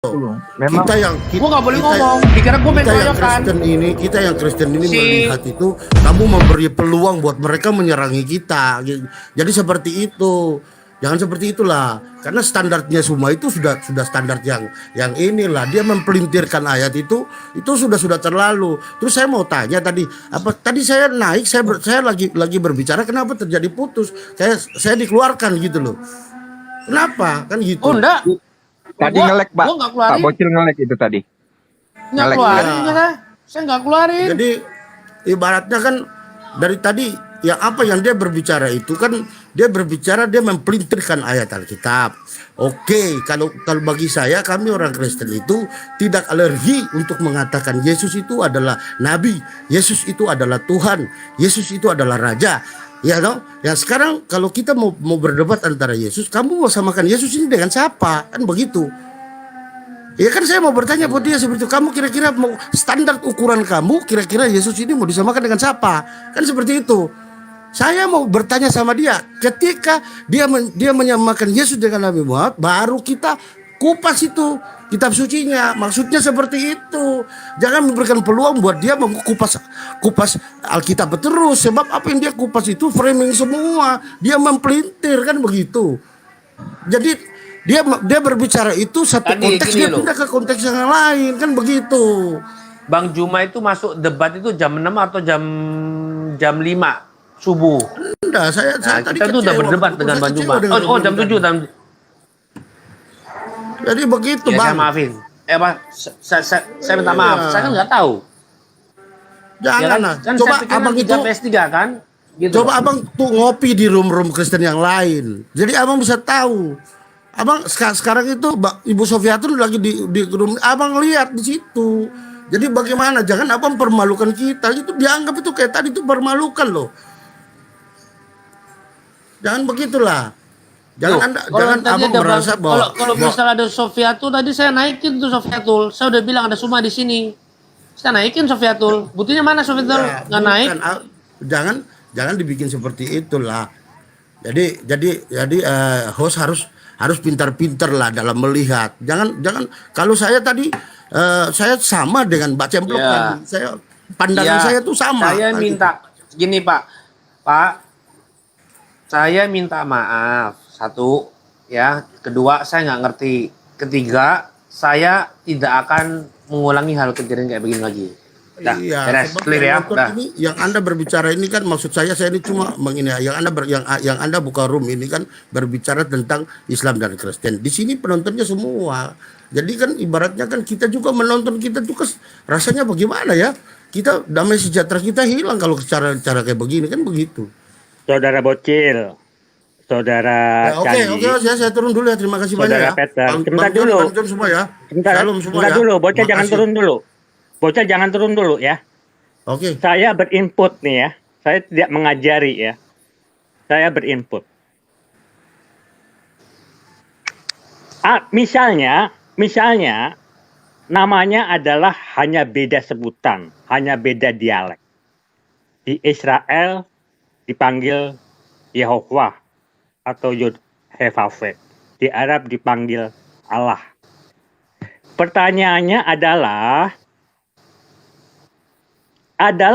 Memang Kita yang Gue nggak boleh ngomong, dikira gue main keroyokan. Kita yang Kristen ini Si- melihat itu kamu memberi peluang buat mereka menyerangi kita. Jadi seperti itu. Jangan seperti itulah. Karena standarnya semua itu sudah standar yang inilah. Dia mempelintirkan ayat itu sudah terlalu. Terus saya mau tanya tadi, apa tadi saya naik saya lagi berbicara kenapa terjadi putus? Saya dikeluarkan gitu loh. Kenapa? Kan gitu. Oh enggak. tadi Gua- ngelek, Pak. gua nggak keluarin. Pak Bocil ngelek itu tadi. Nggak Ngelek. keluarin Ya. saya nggak keluarin. Jadi ibaratnya kan dari tadi yang dia berbicara itu kan dia mempelintirkan ayat Alkitab. Oke, kalau bagi saya kami orang Kristen itu tidak alergi untuk mengatakan Yesus itu adalah nabi, Yesus itu adalah Tuhan, Yesus itu adalah raja. Ya dong. Ya sekarang kalau kita mau berdebat antara Yesus, kamu mau samakan Yesus ini dengan siapa? Kan begitu. Ya kan saya mau bertanya buat dia seperti itu. Kamu kira-kira mau standar ukuran kamu kira-kira Yesus ini mau disamakan dengan siapa? Kan seperti itu. Saya mau bertanya sama dia. Ketika dia menyamakan Yesus dengan Nabi Muhammad, baru kita kupas itu kitab sucinya. Maksudnya seperti itu. Jangan memberikan peluang buat dia kupas Alkitab terus. Sebab apa yang dia kupas itu framing semua. Dia mempelintir kan begitu. Jadi dia berbicara itu satu Tadi konteks, gini dia loh. pindah ke konteks yang lain kan begitu. Bang Juma itu masuk debat itu jam 6 atau jam 5 subuh. Enggak, saya Nah, tadi kita tuh udah kecewa. berdebat dengan Saya Bang kecewa Juma. dengan Oh jam pemerintahan. 7 Jadi begitu ya, Bang. saya maafin. Pak, saya minta maaf. Iya. Saya kan nggak tahu. Jangan Ya kan, lah. kan Coba saya pikir abang 3 itu PS3 kan? Gitu. coba abang tuh ngopi di room Kristen yang lain. Jadi abang bisa tahu. Abang sekarang itu Ibu Sofiatun lagi di room, abang lihat di situ. Jadi bagaimana? Jangan abang permalukan kita. Itu dianggap itu kayak tadi itu permalukan loh. Jangan begitulah. Jangan Loh, kalau tadi abang ada merasa bahwa kalau misal ada Sofiatul tadi saya naikin tuh Sofiatul. Saya udah bilang ada Suma di sini. Saya naikin Sofiatul. Buktinya mana Sofiatul? Ya, Nggak naik. bukan, jangan dibikin seperti itulah. Jadi host harus pintar-pintar lah dalam melihat. Jangan kalau saya tadi saya sama dengan Mbak Cemplok Ya. tadi. Pandangan Ya, saya tuh sama. Saya minta gini Pak. Saya minta maaf. Satu, ya. Kedua, saya nggak ngerti. Ketiga, saya tidak akan mengulangi hal kejadian kayak begini lagi. Dah, Iya, beres, sebab clear yang ya. nonton Dah. ini, yang Anda berbicara ini kan maksud saya ini cuma yang Anda buka room ini kan berbicara tentang Islam dan Kristen. Di sini penontonnya semua. Jadi kan ibaratnya kan kita juga menonton, kita tuh rasanya bagaimana ya? Kita damai sejahtera kita hilang kalau cara kayak begini kan begitu. Saudara Bocil, Saudara Ya, oke, saya turun dulu ya. Terima kasih Saudara banyak ya. Peter, Bang sebentar John, dulu. Bang John semua ya. Sebentar, Shalom semua sebentar ya. dulu, Bocil Terima jangan kasih. turun dulu. Bocil jangan turun dulu ya. Oke. Saya berinput nih ya. Saya tidak mengajari ya. Saya berinput. Misalnya namanya adalah hanya beda sebutan, hanya beda dialek. Di Israel dipanggil Yehovah atau Yod-Heh-Vav-He. Di Arab dipanggil Allah. Pertanyaannya adalah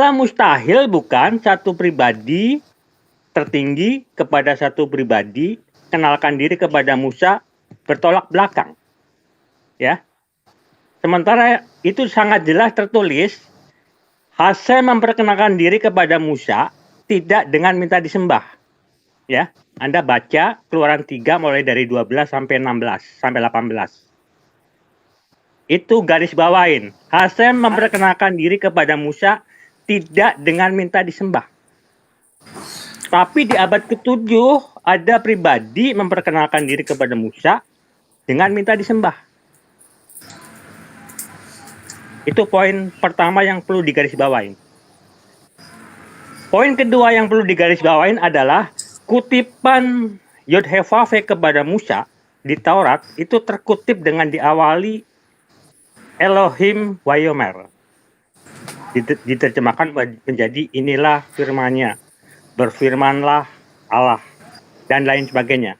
mustahil bukan satu pribadi tertinggi kepada satu pribadi kenalkan diri kepada Musa bertolak belakang. Ya. Sementara itu sangat jelas tertulis Hasem memperkenalkan diri kepada Musa tidak dengan minta disembah. Ya, Anda baca Keluaran 3 mulai dari 12 sampai 16 sampai 18. Itu garis bawain. Hasem memperkenalkan diri kepada Musa tidak dengan minta disembah. Tapi di abad ke-7 ada pribadi memperkenalkan diri kepada Musa dengan minta disembah. Itu poin pertama yang perlu digarisbawain. Poin kedua yang perlu digarisbawain adalah kutipan Yod-Heh-Vav-He kepada Musa di Taurat itu terkutip dengan diawali Elohim Wayomer. Diterjemahkan menjadi inilah firman-Nya, berfirmanlah Allah, dan lain sebagainya.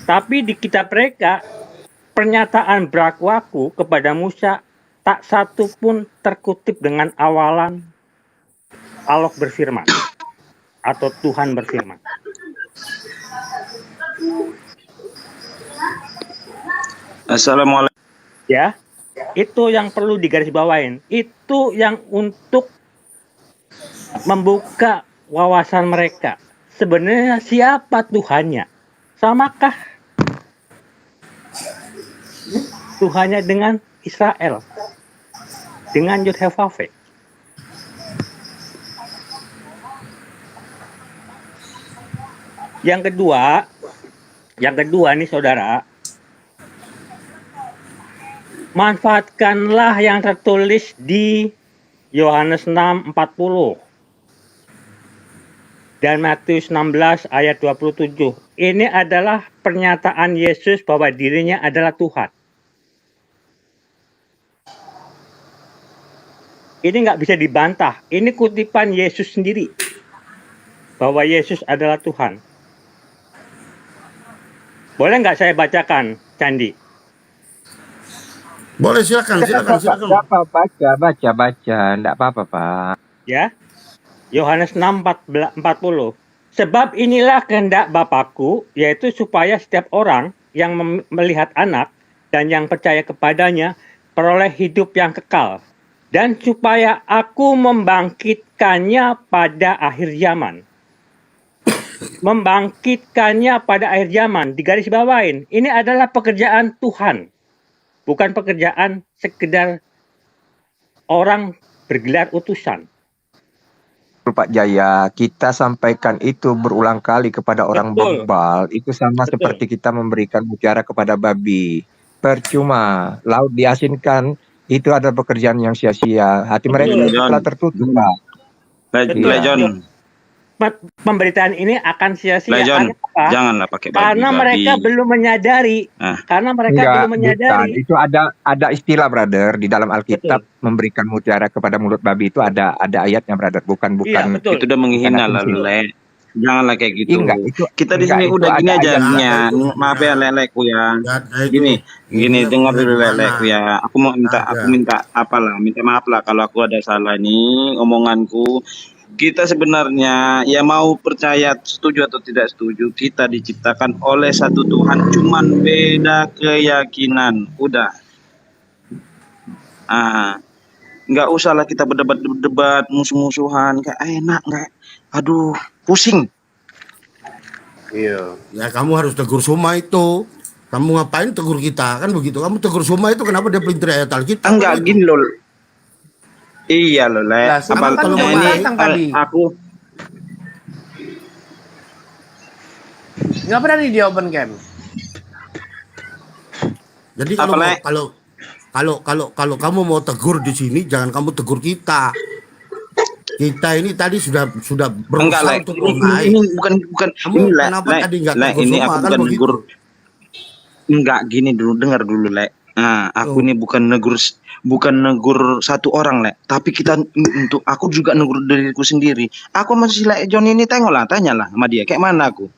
Tapi di kitab mereka pernyataan berlaku kepada Musa tak satu pun terkutip dengan awalan Allah berfirman atau Tuhan berfirman. Assalamualaikum. Ya, itu yang perlu digarisbawain. Itu yang untuk membuka wawasan mereka. Sebenarnya siapa Tuhannya? Samakah Tuhannya dengan Israel? Dengan Yud-Heh-Vav-Heh? Yang kedua nih saudara, manfaatkanlah yang tertulis di Yohanes 6:40 dan Matius 16 ayat 27. Ini adalah pernyataan Yesus bahwa dirinya adalah Tuhan. Ini nggak bisa dibantah. Ini kutipan Yesus sendiri bahwa Yesus adalah Tuhan. Boleh nggak saya bacakan, Candi? Boleh, silakan. Baca. Enggak apa-apa, Pak. Ya, Yohanes 6:40. Sebab inilah kehendak Bapakku, yaitu supaya setiap orang yang melihat anak dan yang percaya kepadanya peroleh hidup yang kekal, dan supaya aku membangkitkannya pada akhir zaman. Membangkitkannya pada akhir zaman, digarisbawain. Ini adalah pekerjaan Tuhan, bukan pekerjaan sekedar orang bergelar utusan. Pak Jaya, kita sampaikan itu berulang kali kepada orang Betul. bebal. Itu sama Betul. seperti kita memberikan mutiara kepada babi. Percuma, laut diasinkan, itu adalah pekerjaan yang sia-sia. Hati mereka Betul. telah tertutup, Pak. Betul. Lejon, Pemberitaan ini akan sia-sia. Lejon, Kenapa? janganlah pakai babi. Karena mereka belum menyadari. Ah. Karena mereka belum menyadari. Bukan. Itu ada istilah, brother, di dalam Alkitab memberikan mutiara kepada mulut babi itu ada ayatnya, brother. Bukan. Iya, betul. Itu udah menghina lah, Bukan Le. Janganlah kayak gitu. Enggak, itu Kita di enggak, sini itu udah gini ada aja ayatnya. ya. Maaf ya leleku ya. Gini dengar dulu leleku ya. Aku minta apalah, minta maaf lah kalau aku ada salah nih omonganku. Kita sebenarnya ya mau percaya setuju atau tidak setuju, kita diciptakan oleh satu Tuhan, cuman beda keyakinan. Udah. Nggak usah lah kita berdebat musuh-musuhan, kayak enak nggak? Aduh, pusing. Iya. Ya kamu harus tegur Suma itu. Kamu ngapain tegur kita? Kan begitu. Kamu tegur Suma itu kenapa dia pelintir ayat Alkitab? Enggak Kan gini loh. Iya loh, Le. Lah, sama kan kalau mau ini datang tadi. Aku Nggak berani dia open cam. Jadi Apa, Le? kalau kamu mau tegur di sini, jangan kamu tegur kita. Kita ini tadi sudah enggak, Le. berusaha untuk naik. Ini bukan Kamu ini, Le. kenapa Le, tadi nggak Le, tegur ini Suma? aku Kan bukan begitu. negur. Enggak, gini dulu, dengar dulu, Le. Aku ini bukan negur satu orang, Le. Tapi untuk aku juga negur diriku sendiri. Aku masih Le John ini tanyalah sama dia kayak mana aku.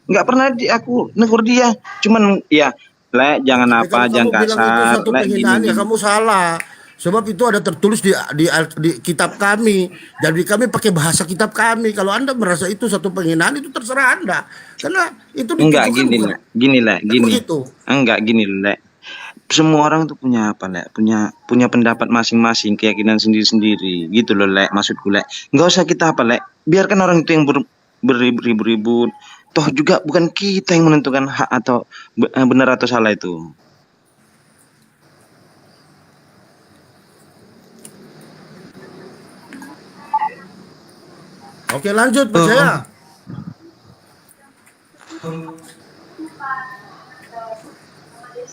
Enggak pernah aku negur dia. Cuman ya, Le, jangan Tapi apa, kalau jangan kamu bilang itu kasar. satu Le, penghinaan, ya gini. kamu salah. Sebab itu ada tertulis di kitab kami. Jadi kami pakai bahasa kitab kami. Kalau Anda merasa itu satu penghinaan, itu terserah Anda. Karena itu Enggak ditujukan gini, bukan- Le. Gini, Le, Kan gini. begitu. Enggak gini, Le. Semua orang tuh punya apa, Le? Punya pendapat masing-masing, keyakinan sendiri-sendiri. Gitu loh, Le. Maksudku, Le. Enggak usah kita apa, Le. Biarkan orang itu yang beribut-ribut. Toh juga bukan kita yang menentukan hak atau benar atau salah itu. Oke, lanjut percaya.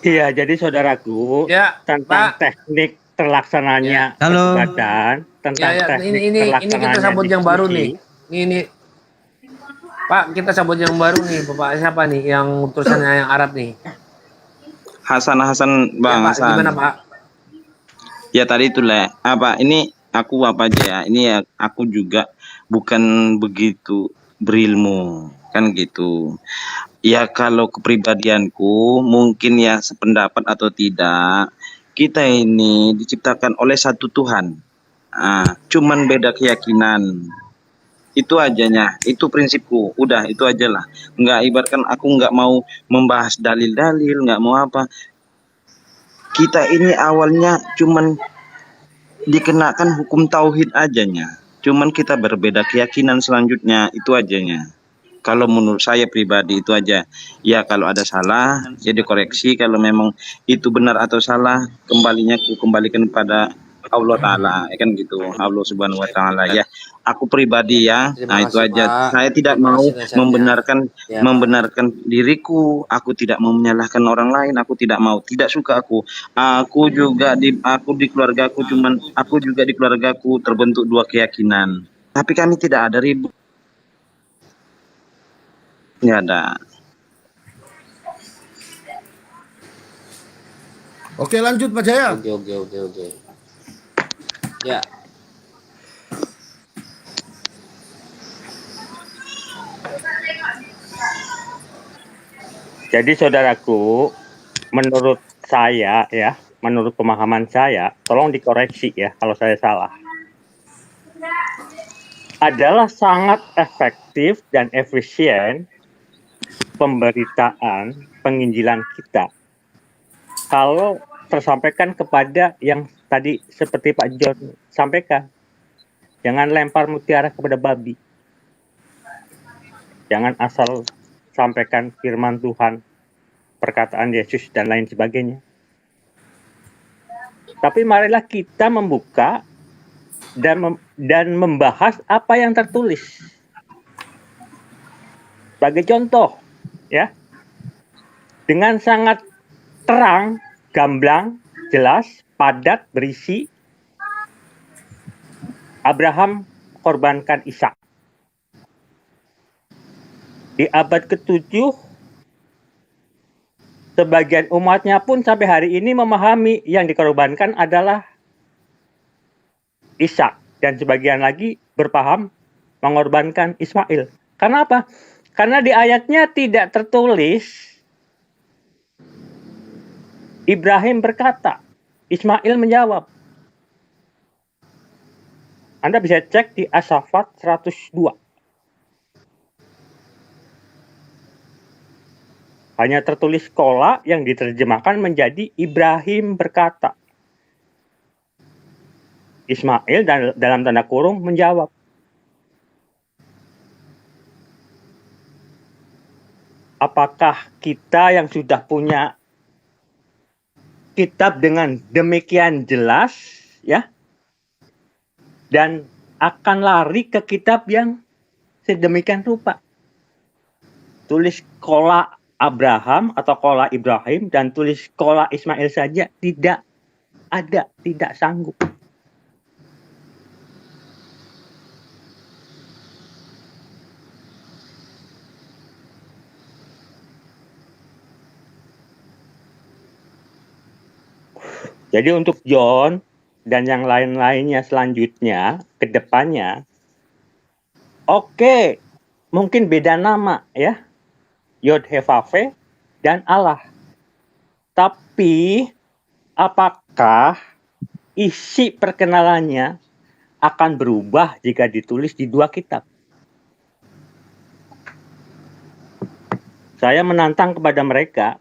Iya, jadi saudaraku, Ya, tentang Pak. teknik terlaksananya Halo. peribadatan, tentang Ya, teknik ini kita terlaksananya sambut yang baru diskusi. nih. Ini Pak, kita sambut yang baru nih. Bapak siapa nih yang utusannya yang Arab nih? Hasan Ya, Bang Pak, Hasan. gimana, Pak? Ya tadi itu, Le. Apa ini aku apa aja ya? Ini ya aku juga bukan begitu berilmu, kan gitu. Ya kalau kepribadianku mungkin ya sependapat atau tidak, kita ini diciptakan oleh satu Tuhan. Cuman beda keyakinan. Itu ajanya, itu prinsipku. Udah, itu aja lah. Nggak ibaratkan aku nggak mau membahas dalil-dalil, nggak mau apa. Kita ini awalnya cuman dikenakan hukum tauhid ajanya. Cuman kita berbeda keyakinan selanjutnya, itu ajanya. Kalau menurut saya pribadi itu aja. Ya kalau ada salah, ya dikoreksi. Kalau memang itu benar atau salah, kembalinya ku kembalikan pada Allah Ta'ala. Ya kan gitu. Allah Subhanahu Wa Ta'ala. Ya, aku pribadi ya. Terima Nah itu kasih, aja. Pak. Saya tidak Terima mau kasih nasihatnya. membenarkan Ya, Pak. membenarkan diriku. Aku tidak mau menyalahkan orang lain. Aku tidak mau. Tidak suka aku. Aku juga di keluargaku cuman aku juga di keluargaku terbentuk dua keyakinan. Tapi kami tidak ada ribut. Nggak ada. Oke, lanjut Pak Jaya. Oke. Ya, Jadi saudaraku, menurut saya ya, menurut pemahaman saya, tolong dikoreksi ya kalau saya salah. Adalah sangat efektif dan efisien pemberitaan penginjilan kita kalau tersampaikan kepada yang tadi seperti Pak John sampaikan. Jangan lempar mutiara kepada babi. Jangan asal sampaikan firman Tuhan, perkataan Yesus dan lain sebagainya. Tapi marilah kita membuka dan membahas apa yang tertulis. Sebagai contoh, ya, dengan sangat terang, gamblang, jelas, padat, berisi, Abraham korbankan Ishak. Di abad ke-7, sebagian umatnya pun sampai hari ini memahami yang dikorbankan adalah Ishak. Dan sebagian lagi berpaham mengorbankan Ismail. Karena apa? Karena di ayatnya tidak tertulis Ibrahim berkata, Ismail menjawab. Anda bisa cek di As-Saffat 102. Hanya tertulis kola yang diterjemahkan menjadi Ibrahim berkata. Ismail dalam tanda kurung menjawab. Apakah kita yang sudah punya kitab dengan demikian jelas, ya, dan akan lari ke kitab yang sedemikian rupa? Tulis kola Abraham atau kola Ibrahim dan tulis kola Ismail saja tidak ada, tidak sanggup. Jadi untuk John dan yang lain-lainnya selanjutnya, ke depannya, oke, mungkin beda nama ya, Yod He Vav He dan Allah. Tapi apakah isi perkenalannya akan berubah jika ditulis di dua kitab? Saya menantang kepada mereka,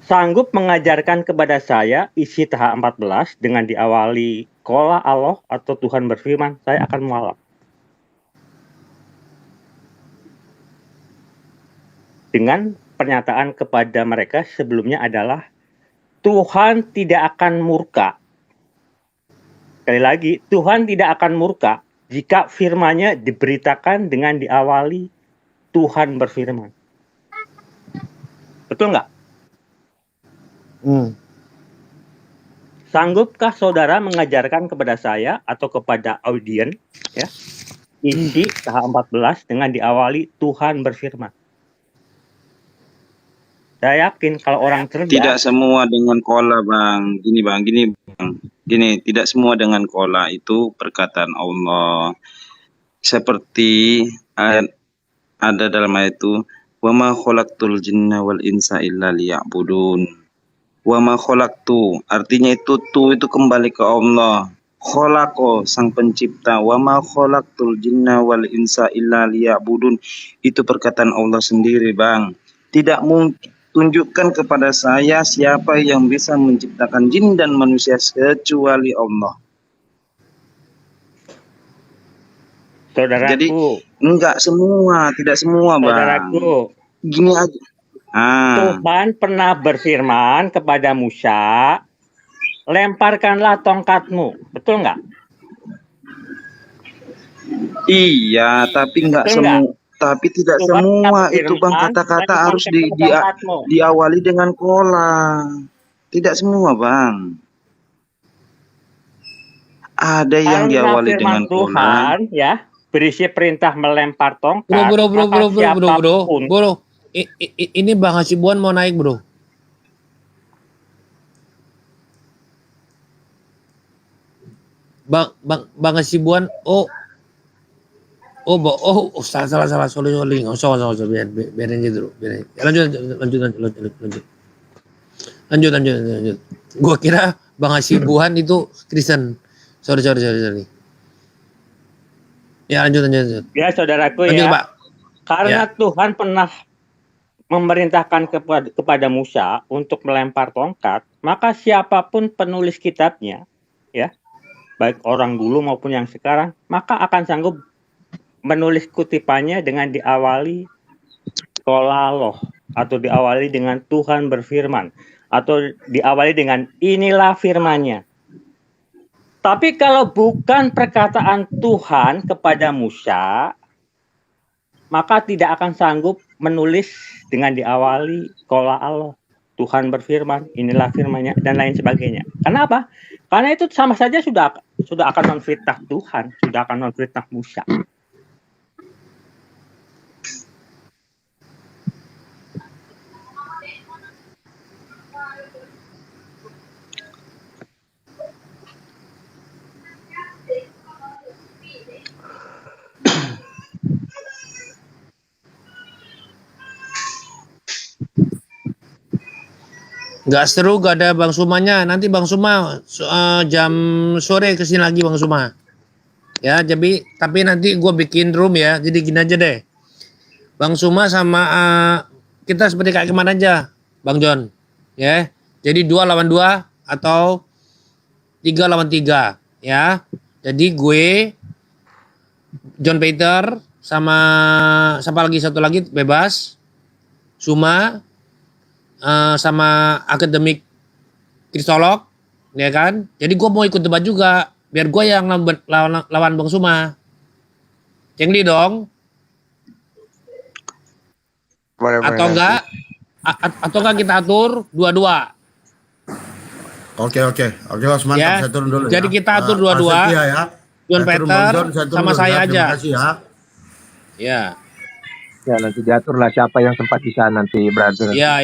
sanggup mengajarkan kepada saya isi TH14 dengan diawali kola Allah atau Tuhan berfirman, saya akan mualaf. Dengan pernyataan kepada mereka sebelumnya adalah Tuhan tidak akan murka. Sekali lagi, Tuhan tidak akan murka jika firman-Nya diberitakan dengan diawali Tuhan berfirman. Betul nggak? Sanggupkah saudara mengajarkan kepada saya atau kepada audien ya, isi TH14 dengan diawali Tuhan berfirman? Saya yakin kalau orang cerdas. Tidak semua dengan kola, Bang. Gini, Bang. Gini, tidak semua dengan kola itu perkataan Allah. Seperti ayat ada dalam ayat itu, wa ma khalaqtul jinna wal insa illa liya'budun. Wa ma khalaqtu, artinya itu kembali ke Allah. Khalaqo, sang pencipta. Wa ma khalaqtul jinna wal insa illa liya'budun. Itu perkataan Allah sendiri, Bang. Tidak mungkin tunjukkan kepada saya siapa yang bisa menciptakan jin dan manusia kecuali Allah. Saudaraku, Jadi enggak semua, tidak semua, Bang. saudaraku, Gini aja. Tuhan pernah berfirman kepada Musa, lemparkanlah tongkatmu. Betul nggak? Iya, tapi enggak Betul semua. Tapi tidak Tuhan semua berfirman, itu, Bang, kata-kata harus lemparkan tongkatmu. diawali dengan kola. Tidak semua, Bang. Ada yang Karena diawali firman dengan kola. Tuhan ya berisi perintah melempar tongkat. Bro. siapapun- Bro, ini Bang Hasibuan mau naik, bro. Bang Hasibuan, salah, sorry, nggak usah, biarin aja dulu, biarin. Lanjut. Gua kira Bang Hasibuan itu Kristen. Sorry. Ya, lanjut. Ya, saudaraku Lanjut, ya. Pak. Karena Ya. Tuhan pernah memerintahkan kepada Musa untuk melempar tongkat, maka siapapun penulis kitabnya, ya, baik orang dulu maupun yang sekarang, maka akan sanggup menulis kutipannya dengan diawali qala atau diawali dengan Tuhan berfirman atau diawali dengan inilah firman-Nya. Tapi kalau bukan perkataan Tuhan kepada Musa, maka tidak akan sanggup menulis dengan diawali qala Allah. Tuhan berfirman, inilah firman-Nya dan lain sebagainya. Kenapa? Karena itu sama saja sudah akan memfitnah Tuhan, sudah akan memfitnah Musa. Nggak seru, gak ada Bang Sumanya. Nanti Bang Suma jam sore kesini lagi Bang Suma. Ya, tapi nanti gue bikin room ya. Jadi gini aja deh. Bang Suma sama kita seperti kayak kemana aja, Bang John. Ya, jadi 2 lawan 2 atau 3 lawan 3. Ya, jadi gue, John Peter sama siapa lagi, satu lagi bebas. Suma sama akademik kristolog, ya kan? Jadi gue mau ikut debat juga, biar gue yang lawan Bang Suma. Cengli dong. Boleh, Atau enggak? Atau enggak kita atur 2-2. Oke, Mas, mantap. Ya, Saya turun dulu jadi ya. kita atur Pak 2-2. Setia ya. John Saya turun, Peter Bang John, saya turun sama dulu saya ya. aja. Terima kasih ya. Ya. Ya, nanti diaturlah siapa yang sempat di sana nanti, brother. Ya.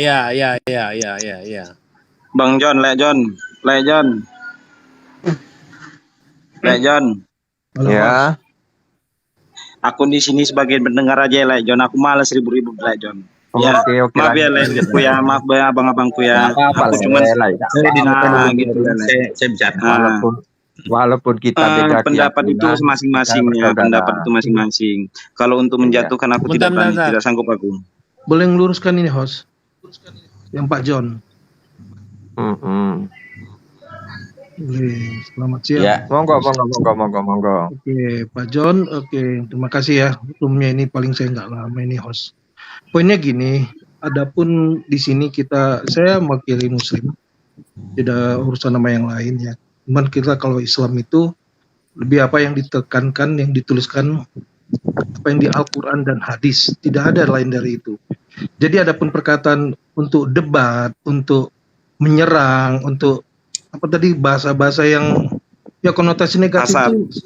Bang John, Lek John. Ya. Aku di sini sebagai pendengar aja, Lek John. Aku malas ribut-ribut, Lek John. Ya, Oke, maaf ya, lanjut. Lekku ya, maaf ya, abang-abangku ya. Aku cuma gitu, Lek. Saya bicara. Walaupun kita beda pendapat itu keyakinan, masing-masing kita ya, bersaudara. pendapat itu masing-masing. Kalau untuk menjatuhkan aku Bentar. tidak sanggup aku. Boleh ngeluruskan ini, host? Yang Pak John. Boleh. Selamat siang. Ya. Monggo. Oke, Pak John. Oke, terima kasih ya. Roomnya ini paling saya nggak lama ini host. Poinnya gini, adapun di sini saya mewakili Muslim, tidak urusan sama yang lain ya. Cuman kita kalau Islam itu lebih apa yang ditekankan, yang dituliskan apa yang di Al-Quran dan hadis, tidak ada lain dari itu. Jadi adapun perkataan untuk debat, untuk menyerang, untuk apa tadi bahasa-bahasa yang ya konotasi negatif itu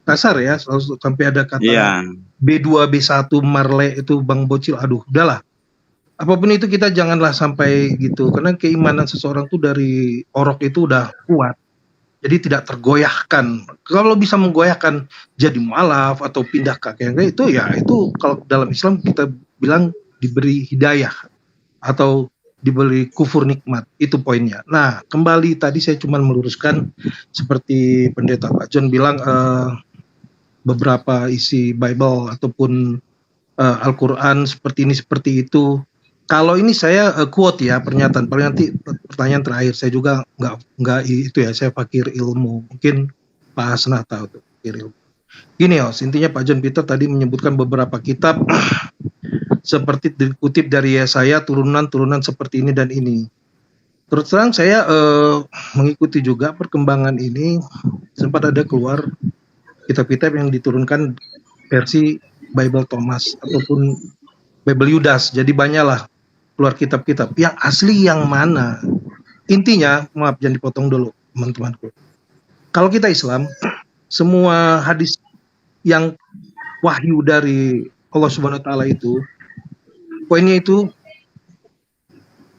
kasar ya, sampai ada kata B2 B1 Marle itu Bang Bocil, aduh udahlah. Apapun itu kita janganlah sampai gitu, karena keimanan seseorang tuh dari orok itu udah kuat. Jadi tidak tergoyahkan. Kalau bisa menggoyahkan jadi mualaf atau pindah ke akhirnya itu ya itu kalau dalam Islam kita bilang diberi hidayah atau diberi kufur nikmat, itu poinnya. Nah, kembali tadi saya cuma meluruskan seperti pendeta Pak John bilang beberapa isi Bible ataupun Al-Quran seperti ini seperti itu. Kalau ini saya quote ya pernyataan. Paling nanti pertanyaan terakhir saya juga nggak itu ya, saya fakir ilmu. Mungkin Pak Hasnah tahu tuh fakir ilmu. Gini intinya Pak John Peter tadi menyebutkan beberapa kitab seperti dikutip dari Yesaya turunan-turunan seperti ini dan ini. Terus terang saya mengikuti juga perkembangan ini, sempat ada keluar kitab-kitab yang diturunkan versi Bible Thomas ataupun Bible Yudas. Jadi banyaklah keluar kitab-kitab. Yang asli yang mana? Intinya, maaf jangan dipotong dulu teman-temanku. Kalau kita Islam, semua hadis yang wahyu dari Allah Subhanahu wa taala itu, poinnya itu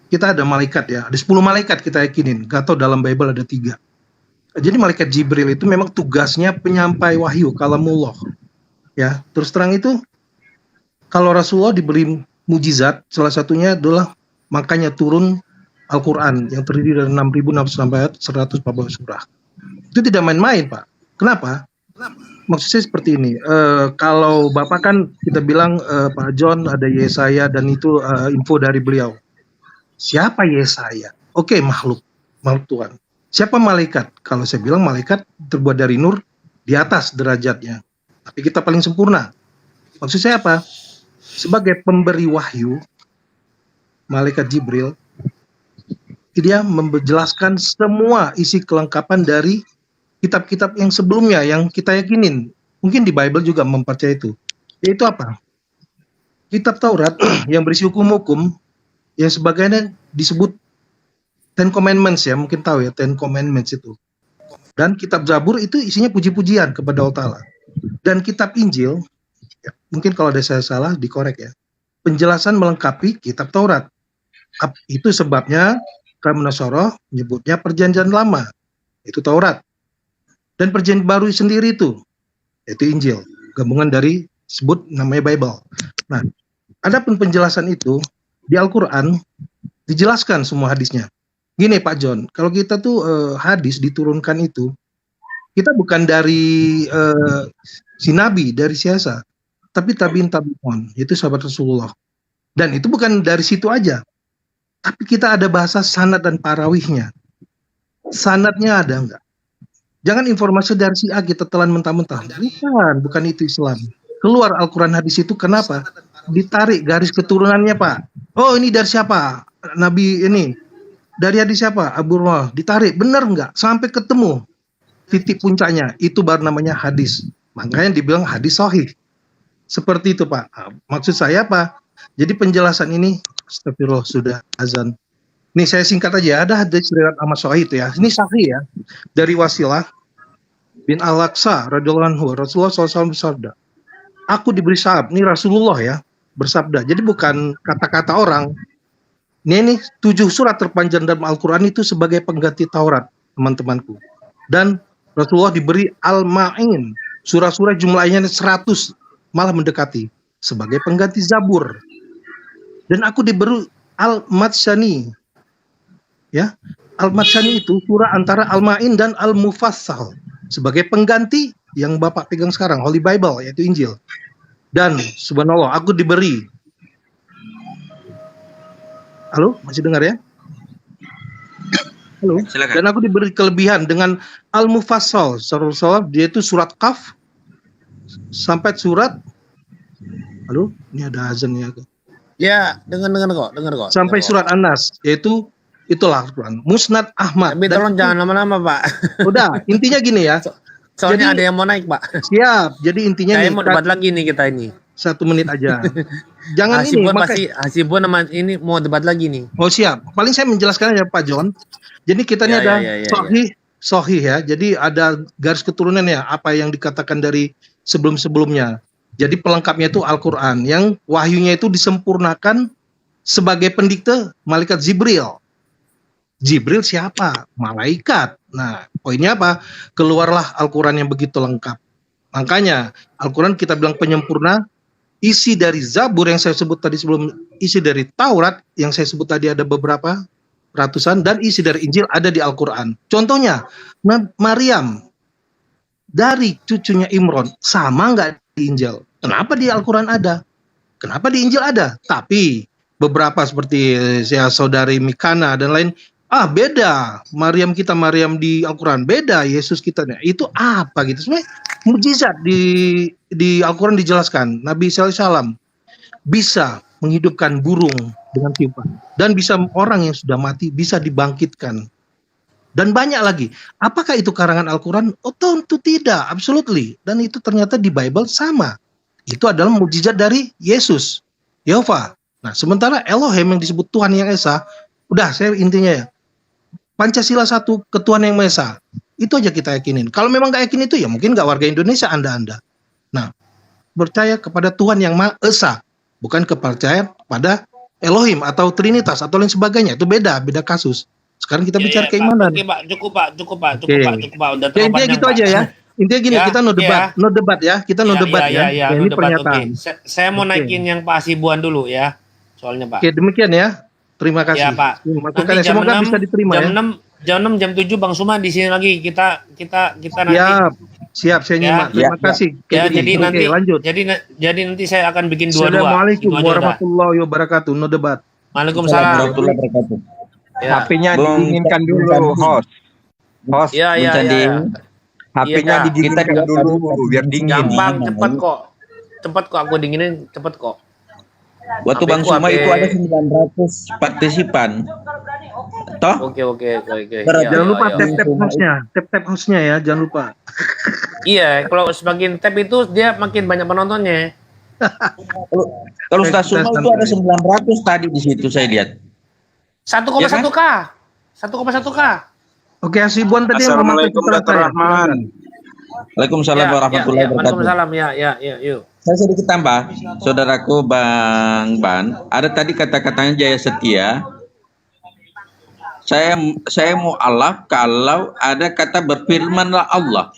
kita ada malaikat ya, ada 10 malaikat kita yakinin. Gak tahu dalam Bible ada 3. Jadi malaikat Jibril itu memang tugasnya penyampai wahyu kalamullah. Ya, terus terang itu kalau Rasulullah diberi mujizat, salah satunya adalah makanya turun Al-Quran yang terdiri dari 6.600 ayat 140 surah. Itu tidak main-main, Pak. Kenapa? Maksud saya seperti ini. Kalau Bapak kan kita bilang Pak John ada Yesaya dan itu info dari beliau. Siapa Yesaya? Oke, makhluk Tuhan. Siapa malaikat? Kalau saya bilang malaikat terbuat dari nur di atas derajatnya. Tapi kita paling sempurna. Maksud saya apa? Sebagai pemberi wahyu, malaikat Jibril, dia menjelaskan semua isi kelengkapan dari kitab-kitab yang sebelumnya yang kita yakinin. Mungkin di Bible juga mempercayai itu. Yaitu apa? Kitab Taurat yang berisi hukum-hukum yang sebagainya disebut Ten Commandments ya, mungkin tahu ya Ten Commandments itu. Dan kitab Zabur itu isinya puji-pujian kepada Allah Ta'ala. Dan kitab Injil, ya, mungkin kalau ada saya salah dikorek ya, penjelasan melengkapi kitab Taurat. Itu sebabnya Kaum Nasara menyebutnya perjanjian lama, itu Taurat. Dan perjanjian baru sendiri itu, yaitu Injil, gabungan dari sebut namanya Bible. Nah, adapun penjelasan itu di Al-Quran dijelaskan semua hadisnya. Gini Pak John, kalau kita tuh hadis diturunkan itu, kita bukan dari si Nabi, dari siasa, tapi tabiin, itu sahabat Rasulullah. Dan itu bukan dari situ aja, tapi kita ada bahasa sanad dan parawihnya. Sanadnya ada enggak? Jangan informasi dari si A kita telan mentah-mentah. Bukan itu Islam. Keluar Al-Quran hadis itu kenapa? Ditarik garis keturunannya Pak. Oh ini dari siapa? Nabi ini. Dari hadis siapa? Abu Hurairah. Ditarik, benar enggak? Sampai ketemu titik puncaknya. Itu baru namanya hadis. Makanya dibilang hadis sahih. Seperti itu Pak. Maksud saya apa? Jadi penjelasan ini, astagfirullah sudah azan. Nih saya singkat aja, ada hadis riwayat Ahmad Sahih itu ya. Ini sahih ya. Dari Wasilah bin Al-Aqsa radhiyallahu anhu, Rasulullah SAW bersabda, aku diberi sahab. Ini Rasulullah ya, bersabda. Jadi bukan kata-kata orang. Ini 7 surat terpanjang dalam Al-Quran itu sebagai pengganti Taurat, teman-temanku. Dan Rasulullah diberi Al-Ma'in, surah-surah jumlahnya 100, malah mendekati, sebagai pengganti Zabur. Dan aku diberi Al-Matsani, ya, Al-Matsani itu surah antara Al-Ma'in dan Al-Mufassal, sebagai pengganti yang Bapak pegang sekarang, Holy Bible, yaitu Injil. Dan subhanallah, aku diberi, halo, masih dengar ya? Halo. Silakan. Dan aku diberi kelebihan dengan Al-Mufassal, dia itu surat Qaf sampai surat, halo, ini ada azan ya. Ya, dengar kok. Sampai surat An-Nas, yaitu itulah Al-Quran. Musnad Ahmad. Tapi tolong jangan lama-lama Pak. Udah, intinya gini ya. Soalnya jadi, ada yang mau naik Pak. Siap. Jadi intinya saya nih, mau debat lagi nih kita ini. 1 menit aja. Jangan Hasibun ini. pasti Hasibun sama ini mau debat lagi nih. Oh siap. Paling saya menjelaskan aja Pak John. Jadi kita ini ada sahih ya. Jadi ada garis keturunannya apa yang dikatakan dari sebelum-sebelumnya. Jadi pelengkapnya itu Al-Quran yang wahyunya itu disempurnakan sebagai pendikte malaikat Jibril. Jibril siapa? Malaikat. Nah, poinnya apa? Keluarlah Al-Quran yang begitu lengkap. Makanya Al-Quran kita bilang penyempurna, isi dari Zabur yang saya sebut tadi sebelum, isi dari Taurat yang saya sebut tadi ada beberapa ratusan, dan isi dari Injil ada di Al-Quran. Contohnya, Maryam dari cucunya Imron, sama nggak di Injil? Kenapa di Al-Quran ada? Kenapa di Injil ada? Tapi beberapa seperti ya, saudari Mikana dan lain, beda. Maryam kita, Maryam di Al-Quran beda, Yesus kita. Itu apa gitu? Sebenarnya mukjizat di Al-Quran dijelaskan. Nabi SAW bisa menghidupkan burung dengan tiupan, dan bisa orang yang sudah mati bisa dibangkitkan, dan banyak lagi. Apakah itu karangan Al-Quran? Oh, tentu tidak, absolutely. Dan itu ternyata di Bible sama. Itu adalah mukjizat dari Yesus, Yehova. Nah, sementara Elohim yang disebut Tuhan yang Esa, udah saya intinya ya, Pancasila satu, ketuhanan yang Maha Esa. Itu aja kita yakinin. Kalau memang nggak yakin itu, ya mungkin nggak warga Indonesia Anda. Nah, percaya kepada Tuhan yang Maha Esa, bukan kepercayaan pada Elohim atau Trinitas atau lain sebagainya. Itu beda kasus. Sekarang kita bicara keimanan. Oke, Pak, cukup Pak. Udah terlalu Intinya panjang, gitu Pak. aja ya. Intinya gini, kita no debat ya. Kita no debat ya. No Ini debat, pernyataan. oke. Saya mau naikin yang Pak Hasibuan dulu ya. Soalnya Pak. Oke, demikian ya. Terima kasih. Ya, Pak. Masukannya Nanti jam semoga 6, bisa diterima jam ya. 6, jam 6, jam 7 Bang Suma di sini lagi. Kita nanti. Siap, saya nyimak. Terima kasih. Ya, Oke, jadi nanti lanjut. Jadi nanti saya akan bikin dua-dua. Assalamualaikum Itu aja udah. warahmatullahi wabarakatuh. No debat. Waalaikumsalam. Warahmatullahi wabarakatuh. Ya. HP-nya didinginkan dulu, host. Ya. HP-nya Iya, didinginkan dulu biar dingin. Gampang, cepet kok aku dinginin, cepet kok. Waktu Bang HP-ku, Suma HP. itu ada 900 partisipan. Toh? Oke. Jangan lupa Iya. tap hostnya ya, jangan lupa. Iya, kalau semakin tap itu dia makin banyak penontonnya. Kalau Ustaz Suma itu ada 900 tadi di situ saya lihat. 1,1K. 1,1K. Oke, Hasibuan tadi yang Assalamualaikum warahmatullahi wabarakatuh. Waalaikumsalam warahmatullahi wabarakatuh. Waalaikumsalam. Ya, yuk. Saya sedikit tambah, saudaraku Bang Ban, ada tadi kata-katanya Jaya Setia. Saya mu'alaf kalau ada kata berfirmanlah Allah.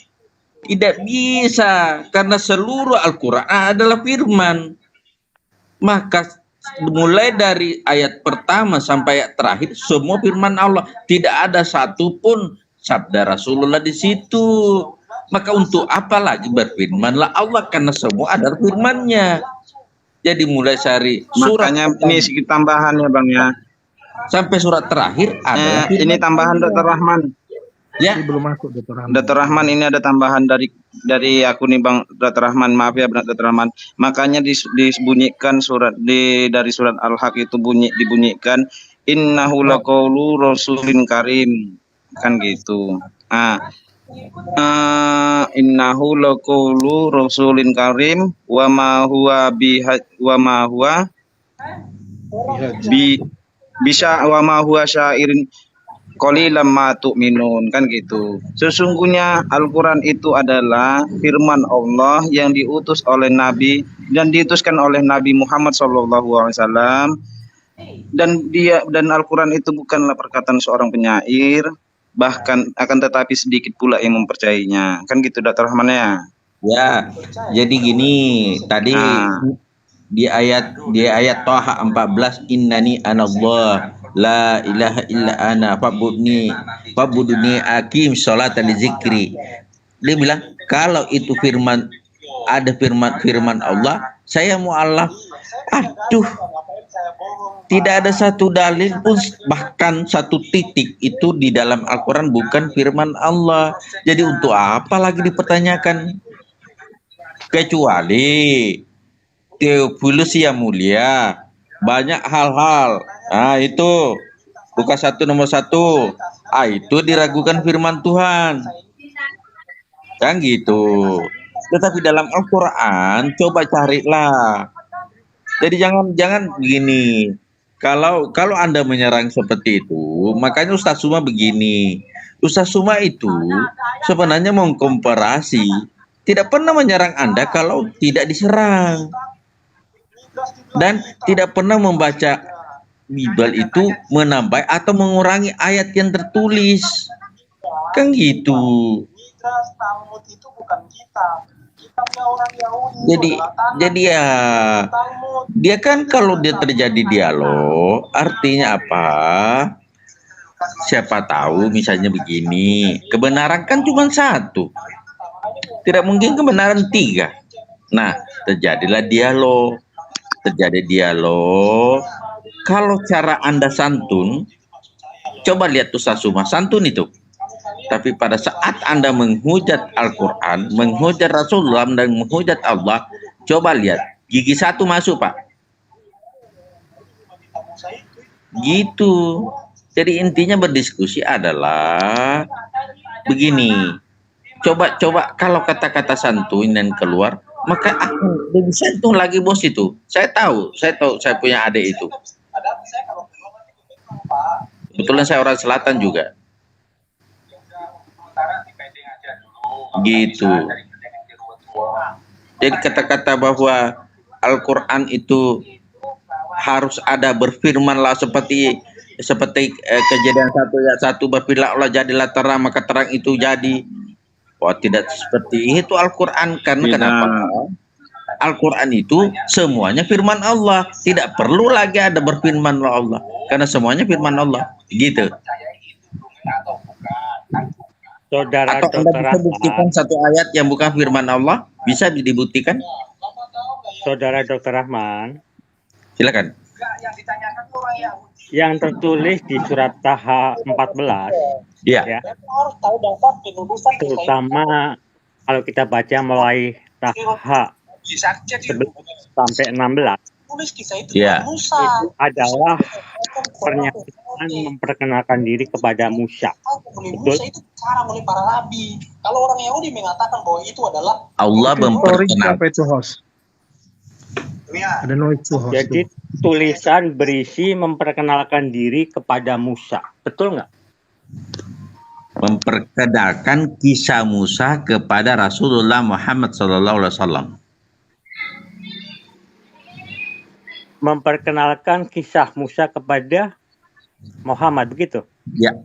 Tidak bisa, karena seluruh Al-Quran adalah firman. Maka mulai dari ayat pertama sampai ayat terakhir, semua firman Allah. Tidak ada satupun sabda Rasulullah di situ. Maka untuk apa lagi berfirmanlah Allah, karena semua adalah firman-Nya. Jadi mulai dari surat Makanya ini sedikit tambahan ya Bang ya. sampai surat terakhir ada Ini tambahan Dr. Rahman. ya. Ini belum masuk, Dr. Rahman. Dr. Rahman, ini ada tambahan dari aku nih Bang Dr. Rahman, maaf ya Dr. Rahman. Makanya disebunyikan dari surat Al-Haq itu dibunyikan innahu laqaulu rasulin karim, kan gitu. Innahu laqaulu rasulin karim wa ma huwa bisa wa ma huwa syairin qalilan ma tu'minun, kan gitu. Sesungguhnya Al-Qur'an itu adalah firman Allah yang diutus oleh Nabi dan diutuskan oleh Nabi Muhammad SAW, dan Al-Qur'an itu bukanlah perkataan seorang penyair, bahkan akan tetapi sedikit pula yang mempercayainya, kan gitu Dr. Rahman ya. Ya, jadi gini tadi di ayat Thaha 14, innani anallah la ilaha illa ana fa'budni aqim sholata li zikri. Dia bilang kalau itu firman Allah, saya mu'alaf. Aduh, tidak ada satu dalil pun, bahkan satu titik itu di dalam Al-Quran bukan firman Allah. Jadi untuk apa lagi dipertanyakan? Kecuali Theophilus yang mulia, banyak hal-hal. Itu buka nomor 1. Itu diragukan firman Tuhan. Kan gitu. Tetapi dalam Al-Quran coba carilah. Jadi jangan begini. Kalau Anda menyerang seperti itu, makanya Ustaz Suma begini. Ustaz Suma itu sebenarnya mengkomparasi, tidak pernah menyerang Anda kalau tidak diserang. Dan tidak pernah membaca Bible itu menambah atau mengurangi ayat yang tertulis. Kan gitu. Jadi ya dia kan kalau dia terjadi dialog artinya apa? Siapa tahu misalnya begini, kebenaran kan cuma satu. Tidak mungkin kebenaran tiga. Nah, terjadilah dialog. Terjadi dialog. Kalau cara Anda santun, coba lihat Ustaz Suma, santun itu. Tapi pada saat Anda menghujat Al-Quran, menghujat Rasulullah, dan menghujat Allah, coba lihat, gigi satu masuk, Pak. Gitu. Jadi intinya berdiskusi adalah begini. Coba kalau kata-kata santun dan keluar, maka aku lebih santun lagi bos itu. Saya tahu saya punya adik itu. Kebetulan saya orang selatan juga. Gitu. Jadi kata-kata bahwa Al-Quran itu harus ada berfirmanlah seperti kejadian 1 ayat 1, berfirmanlah Allah jadilah terang maka terang itu jadi. Wah, tidak seperti itu Al-Quran kan. Kenapa? Al-Quran itu semuanya firman Allah, tidak perlu lagi ada berfirman Allah karena semuanya firman Allah. Gitu. Saudara Atau Anda Dr. bisa buktikan Rahman, satu ayat yang bukan firman Allah? Bisa dibuktikan? Saudara Dr. Rahman, Silakan. yang tertulis di surat Taha 14, Iya. ya, terutama kalau kita baca mulai Taha 11 sampai 16, Iya. itu adalah pernyataan memperkenalkan diri kepada Musa. Betul? Allah Sorry, memperkenalkan. siapa itu host? Ada noise tuh host. Jadi tulisan berisi memperkenalkan diri kepada Musa. Betul nggak? Memperkenalkan kisah Musa kepada Rasulullah Muhammad SAW. Memperkenalkan kisah Musa kepada Muhammad, begitu?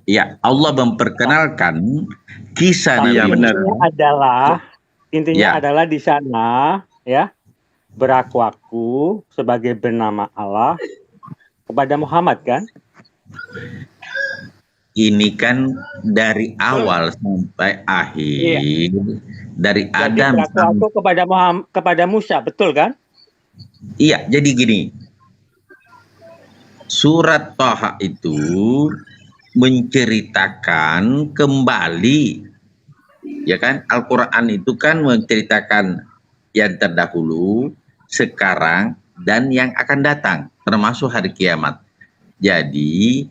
Ya, Allah memperkenalkan kisah Tapi Nabi Musa. intinya Ya. adalah di sana, ya, beraku-aku sebagai bernama Allah kepada Muhammad, kan? Ini kan dari awal sampai akhir, dari Jadi Adam beraku-aku kepada Musa, betul kan? Iya, jadi gini. Surat Thaha itu menceritakan kembali, ya kan? Al-Quran itu kan menceritakan yang terdahulu, sekarang, dan yang akan datang, termasuk hari kiamat. Jadi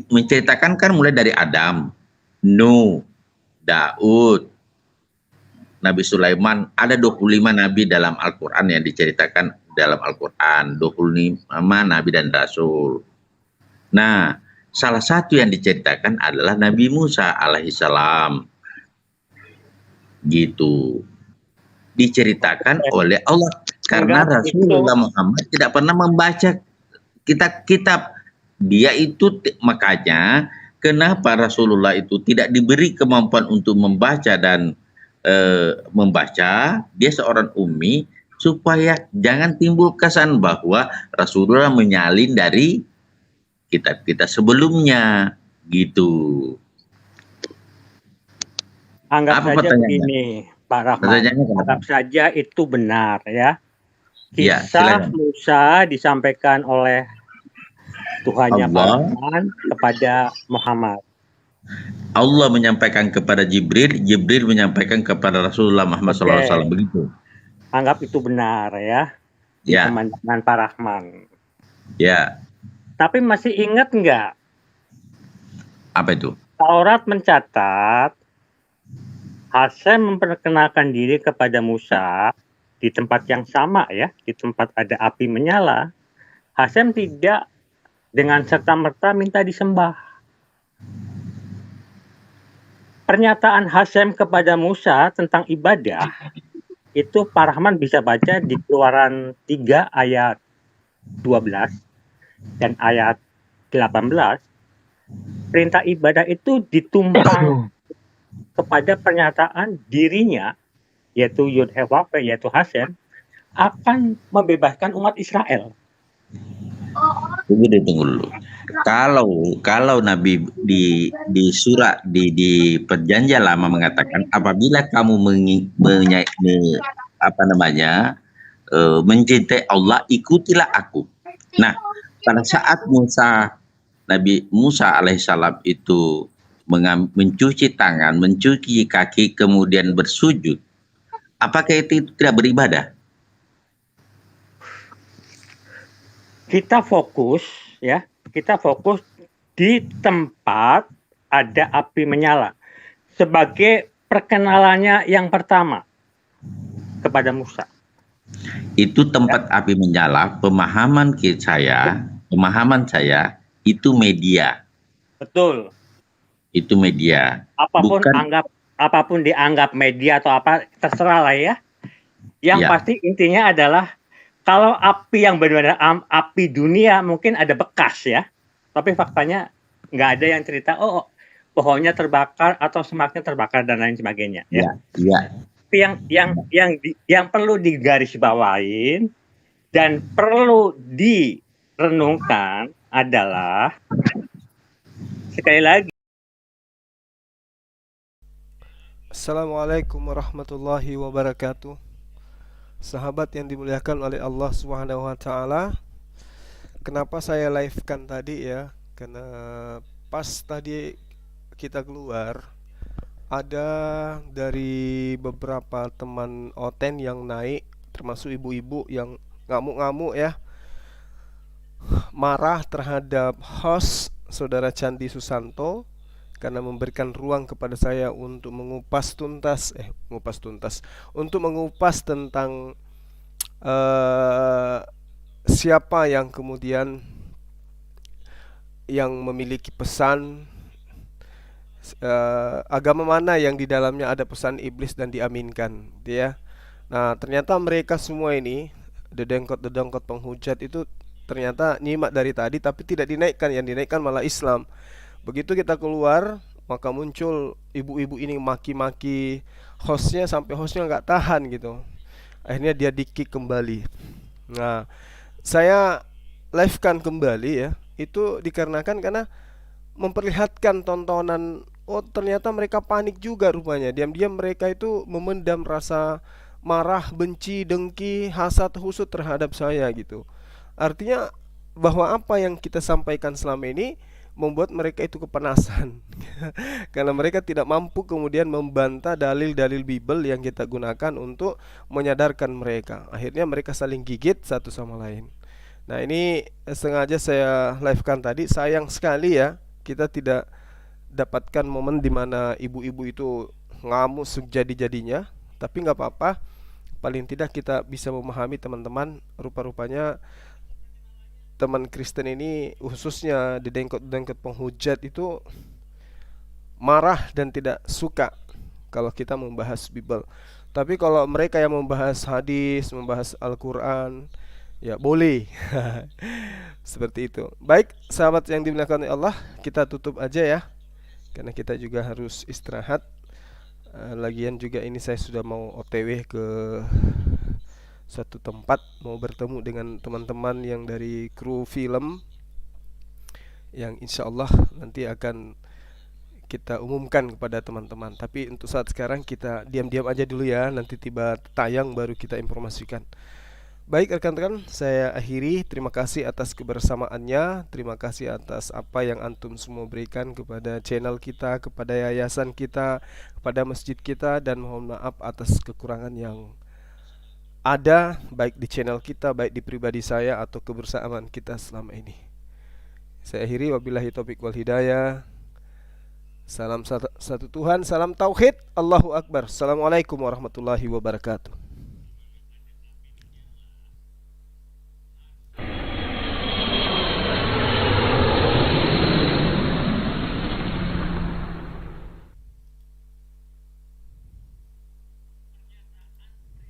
menceritakan kan mulai dari Adam, Nuh, Daud, Nabi Sulaiman. Ada 25 nabi dalam Al-Quran yang diceritakan dalam Al-Quran, 25 nabi dan rasul. Nah, salah satu yang diceritakan adalah Nabi Musa alaihissalam. Gitu. Diceritakan oleh Allah karena Rasulullah Muhammad tidak pernah membaca kitab. Dia itu makanya kenapa Rasulullah itu tidak diberi kemampuan untuk membaca dan membaca, dia seorang ummi, supaya jangan timbul kesan bahwa Rasulullah menyalin dari kitab-kitab sebelumnya, gitu. Anggap Apa saja pertanyaannya? begini, Pak Rahman. Pertanyaannya kenapa? Anggap saja itu benar, ya. Ya, Kisah silakan. Musa disampaikan oleh Tuhannya Pak Allah. Rahman kepada Muhammad. Allah menyampaikan kepada Jibril, Jibril menyampaikan kepada Rasulullah Muhammad SAW, begitu. Anggap itu benar, ya. Di Ya. kemandangan Pak Rahman. Ya, Tapi masih ingat nggak? apa itu? Taurat mencatat Hasem memperkenalkan diri kepada Musa di tempat yang sama, ya, di tempat ada api menyala. Hasem tidak dengan serta-merta minta disembah. Pernyataan Hasem kepada Musa tentang ibadah itu Pak Rahman bisa baca di Keluaran 3 ayat 12 dan ayat 18, perintah ibadah itu ditumpang kepada pernyataan dirinya, yaitu Yud-Heh-Waw-He, yaitu Hashem, akan membebaskan umat Israel. Tunggu dulu. Kalau Nabi di surah di perjanjian lama mengatakan apabila kamu mencintai Allah, ikutilah aku. Nah, pada saat Nabi Musa alaihissalam itu mencuci tangan, mencuci kaki, kemudian bersujud, apakah itu tidak beribadah? Kita fokus di tempat ada api menyala sebagai perkenalannya yang pertama kepada Musa. Itu tempat api menyala, pemahaman saya itu media. Betul. Itu media. Apapun dianggap media atau apa, terserah lah ya. Yang pasti intinya adalah kalau api yang benar-benar api dunia mungkin ada bekas ya, tapi faktanya nggak ada yang cerita pohonnya terbakar atau semaknya terbakar dan lain sebagainya. Ya. Tapi yang perlu digarisbawain dan perlu direnungkan adalah sekali lagi. Assalamualaikum warahmatullahi wabarakatuh. Sahabat yang dimuliakan oleh Allah Subhanahu wa taala. Kenapa saya live-kan tadi ya? Karena pas tadi kita keluar ada dari beberapa teman Oten yang naik, termasuk ibu-ibu yang ngamuk-ngamuk ya. Marah terhadap host Saudara Candi Susanto karena memberikan ruang kepada saya untuk mengupas tuntas tentang siapa yang kemudian yang memiliki pesan agama mana yang di dalamnya ada pesan iblis dan diaminkan, ya. Nah, ternyata mereka semua ini dedengkot penghujat itu ternyata nyimak dari tadi tapi tidak dinaikkan, yang dinaikkan malah Islam. Begitu kita keluar, maka muncul ibu-ibu ini maki-maki hostnya sampai hostnya nggak tahan gitu. Akhirnya dia di-kick kembali. Nah, saya live-kan kembali ya. Itu dikarenakan karena memperlihatkan tontonan, ternyata mereka panik juga rupanya. Diam-diam mereka itu memendam rasa marah, benci, dengki, hasad, husud terhadap saya gitu. Artinya bahwa apa yang kita sampaikan selama ini membuat mereka itu kepanasan karena mereka tidak mampu kemudian membantah dalil-dalil Bible yang kita gunakan untuk menyadarkan mereka. Akhirnya mereka saling gigit satu sama lain. Nah, ini sengaja saya live-kan tadi. Sayang sekali ya, kita tidak dapatkan momen di mana ibu-ibu itu ngamuk sejadi-jadinya. Tapi nggak apa-apa, paling tidak kita bisa memahami teman-teman. Rupa-rupanya teman Kristen ini, khususnya dedengkot penghujat itu marah dan tidak suka kalau kita membahas Bible. Tapi kalau mereka yang membahas hadis, membahas Al-Quran, ya boleh. Seperti itu. Baik, sahabat yang dimuliakan oleh Allah, kita tutup aja ya, karena kita juga harus istirahat. Lagian juga ini saya sudah mau OTW ke satu tempat, mau bertemu dengan teman-teman yang dari kru film yang insya Allah nanti akan kita umumkan kepada teman-teman. Tapi untuk saat sekarang kita diam-diam aja dulu ya, nanti tiba tayang baru kita informasikan. Baik rekan-rekan, saya akhiri. Terima kasih atas kebersamaannya. Terima kasih atas apa yang antum semua berikan kepada channel kita, kepada yayasan kita, kepada masjid kita, dan mohon maaf atas kekurangan yang ada baik di channel kita, baik di pribadi saya atau kebersamaan kita selama ini. Saya akhiri, wabillahi taufiq wal hidayah. Salam satu Tuhan, salam tauhid, Allahu Akbar. Assalamualaikum warahmatullahi wabarakatuh.